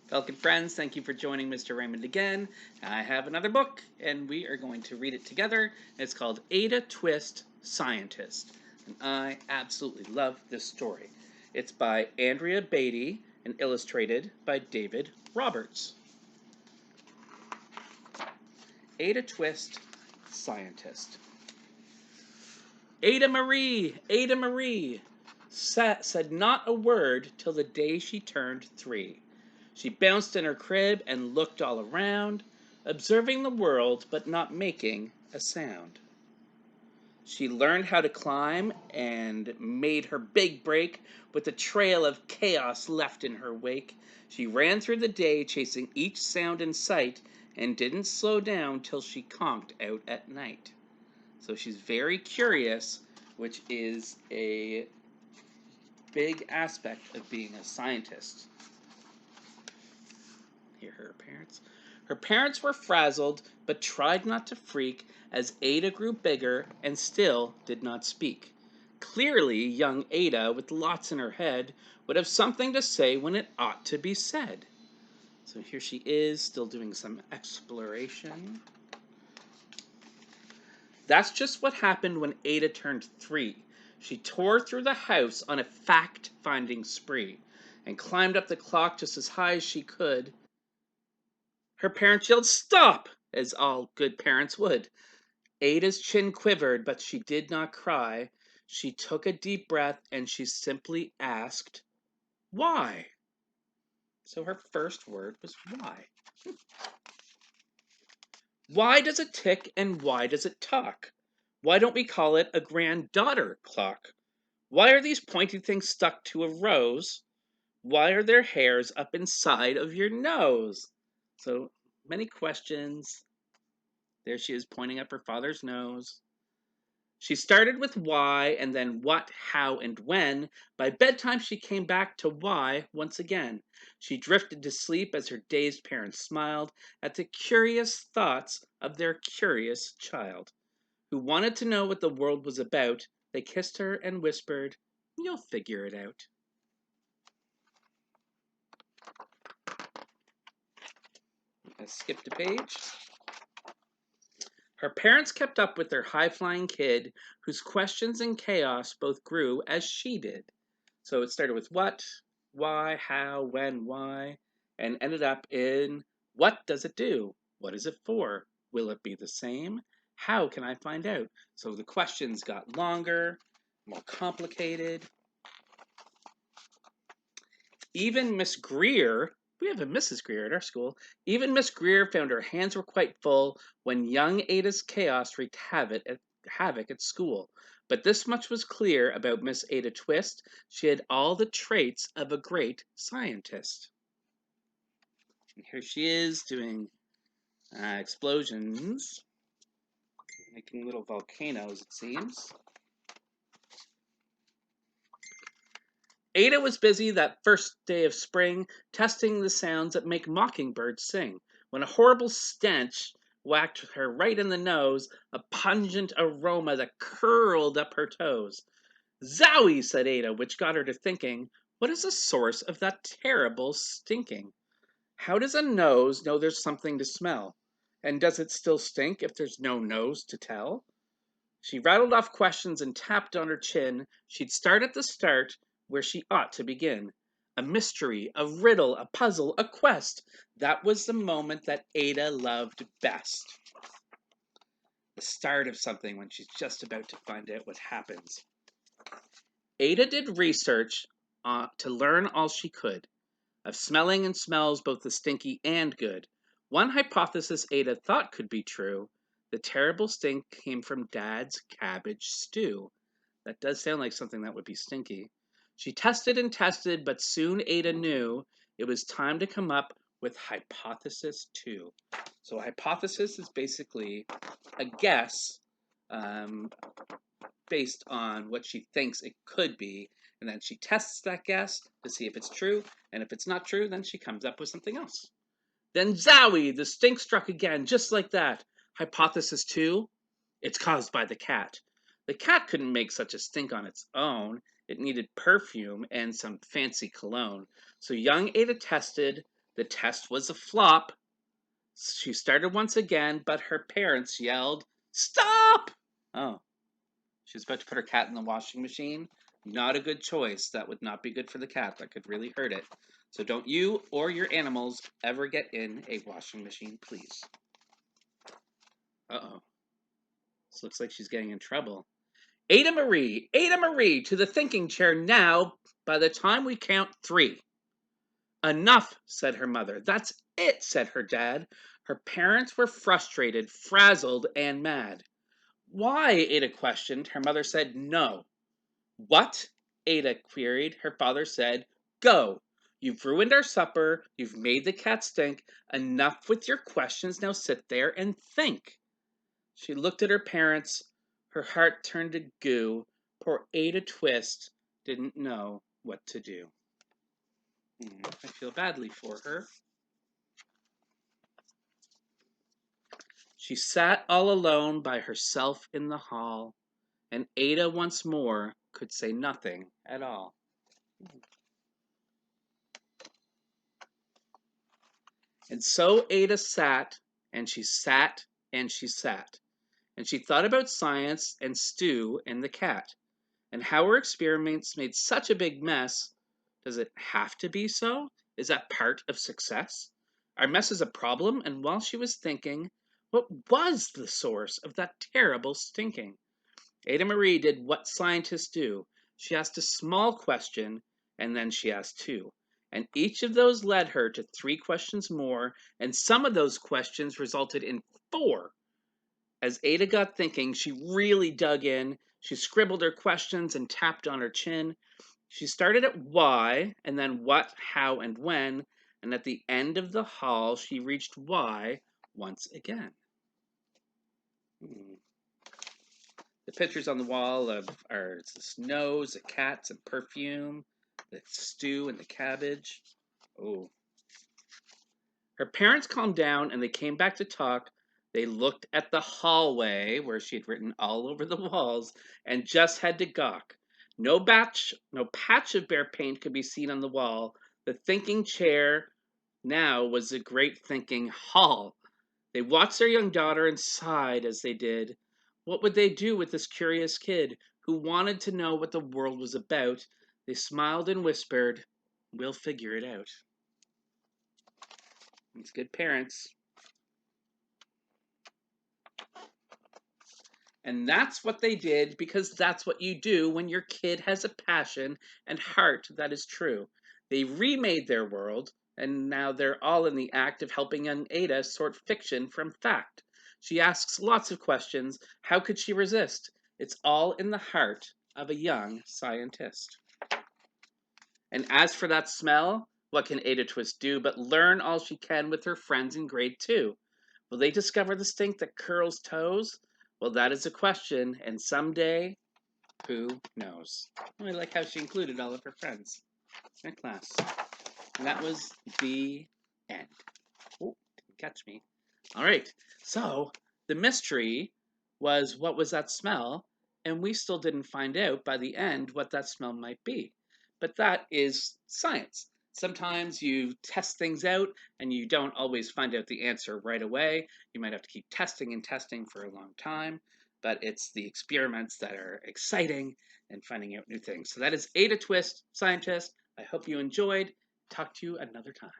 Falcon friends, thank you for joining Mr. Raymond again. I have another book, and we are going to read it together. It's called Ada Twist, Scientist, and I absolutely love this story. It's by Andrea Beatty and illustrated by David Roberts. Ada Twist, Scientist. Ada Marie, said not a word till the day she turned 3. She bounced in her crib and looked all around, observing the world but not making a sound. She learned how to climb and made her big break with a trail of chaos left in her wake. She ran through the day chasing each sound in sight and didn't slow down till she conked out at night. So she's very curious, which is a big aspect of being a scientist. Here are her parents. Her parents were frazzled, but tried not to freak as Ada grew bigger and still did not speak. Clearly, young Ada, with lots in her head, would have something to say when it ought to be said. So here she is, still doing some exploration. That's just what happened when Ada turned 3. She tore through the house on a fact-finding spree and climbed up the clock just as high as she could. Her parents yelled, "Stop!" as all good parents would. Ada's chin quivered, but she did not cry. She took a deep breath and she simply asked, "Why?" So her first word was why. Why does it tick and why does it talk? Why don't we call it a granddaughter clock? Why are these pointy things stuck to a rose? Why are there hairs up inside of your nose? So many questions. There she is pointing up her father's nose. She started with why and then what, how, and when. By bedtime, she came back to why once again. She drifted to sleep as her dazed parents smiled at the curious thoughts of their curious child, who wanted to know what the world was about. They kissed her and whispered, "You'll figure it out." I skipped a page. Her parents kept up with their high-flying kid, whose questions and chaos both grew as she did. So it started with what, why, how, when, why, and ended up in what does it do? What is it for? Will it be the same? How can I find out? So the questions got longer, more complicated. Even Miss Greer, we have a Mrs. Greer at our school, even Miss Greer found her hands were quite full when young Ada's chaos wreaked havoc at school. But this much was clear about Miss Ada Twist: she had all the traits of a great scientist. And here she is doing explosions, making little volcanoes, it seems. Ada was busy that first day of spring testing the sounds that make mockingbirds sing, when a horrible stench whacked her right in the nose, a pungent aroma that curled up her toes. "Zowie!" said Ada, which got her to thinking, what is the source of that terrible stinking? How does a nose know there's something to smell? And does it still stink if there's no nose to tell? She rattled off questions and tapped on her chin. She'd start at the start, where she ought to begin. A mystery, a riddle, a puzzle, a quest. That was the moment that Ada loved best. The start of something when she's just about to find out what happens. Ada did research to learn all she could of smelling and smells, both the stinky and good. One hypothesis Ada thought could be true: the terrible stink came from Dad's cabbage stew. That does sound like something that would be stinky. She tested and tested, but soon Ada knew it was time to come up with hypothesis 2. So a hypothesis is basically a guess based on what she thinks it could be, and then she tests that guess to see if it's true, and if it's not true, then she comes up with something else. Then zowie, the stink struck again, just like that. Hypothesis 2, it's caused by the cat. The cat couldn't make such a stink on its own. It needed perfume and some fancy cologne. So young Ada tested The test was a flop. She started once again, but her parents yelled, "Stop!" Oh, she was about to put her cat in the washing machine. Not a good choice. That would not be good for the cat. That could really hurt it. So don't you or your animals ever get in a washing machine, please. Uh-oh. This looks like she's getting in trouble. Ada Marie, to the thinking chair now by the time we count 3. Enough, said her mother. That's it, said her dad. Her parents were frustrated, frazzled, and mad. Why? Ada questioned. Her mother said no. What? Ada queried. Her father said, go. You've ruined our supper. You've made the cat stink. Enough with your questions. Now sit there and think. She looked at her parents. Her heart turned to goo. Poor Ada Twist didn't know what to do. I feel badly for her. She sat all alone by herself in the hall, and Ada once more could say nothing at all. And so Ada sat, and she sat, and she sat, and she thought about science and Stu and the cat, and how her experiments made such a big mess. Does it have to be so? Is that part of success? Our mess is a problem, and while she was thinking, what was the source of that terrible stinking? Ada Marie did what scientists do. She asked a small question, and then she asked 2. And each of those led her to 3 questions more, and some of those questions resulted in 4. As Ada got thinking, she really dug in. She scribbled her questions and tapped on her chin. She started at why, and then what, how, and when, and at the end of the hall, she reached why once again. The pictures on the wall are the snows, the cats, and perfume, the stew, and the cabbage. Oh. Her parents calmed down, and they came back to talk. They looked at the hallway, where she had written all over the walls, and just had to gawk. No patch of bare paint could be seen on the wall. The thinking chair now was a great thinking hall. They watched their young daughter and sighed as they did. What would they do with this curious kid who wanted to know what the world was about? They smiled and whispered, we'll figure it out. It's good parents. And that's what they did, because that's what you do when your kid has a passion and heart that is true. They remade their world, and now they're all in the act of helping young Ada sort fiction from fact. She asks lots of questions. How could she resist? It's all in the heart of a young scientist. And as for that smell, what can Ada Twist do but learn all she can with her friends in grade 2? Will they discover the stink that curls toes? Well, that is a question, and someday, who knows? I like how she included all of her friends in class. And that was the end. Oh, didn't catch me. All right, so the mystery was, what was that smell? And we still didn't find out by the end what that smell might be. But that is science. Sometimes you test things out and you don't always find out the answer right away. You might have to keep testing and testing for a long time, but it's the experiments that are exciting and finding out new things. So that is Ada Twist, scientist. I hope you enjoyed. Talk to you another time.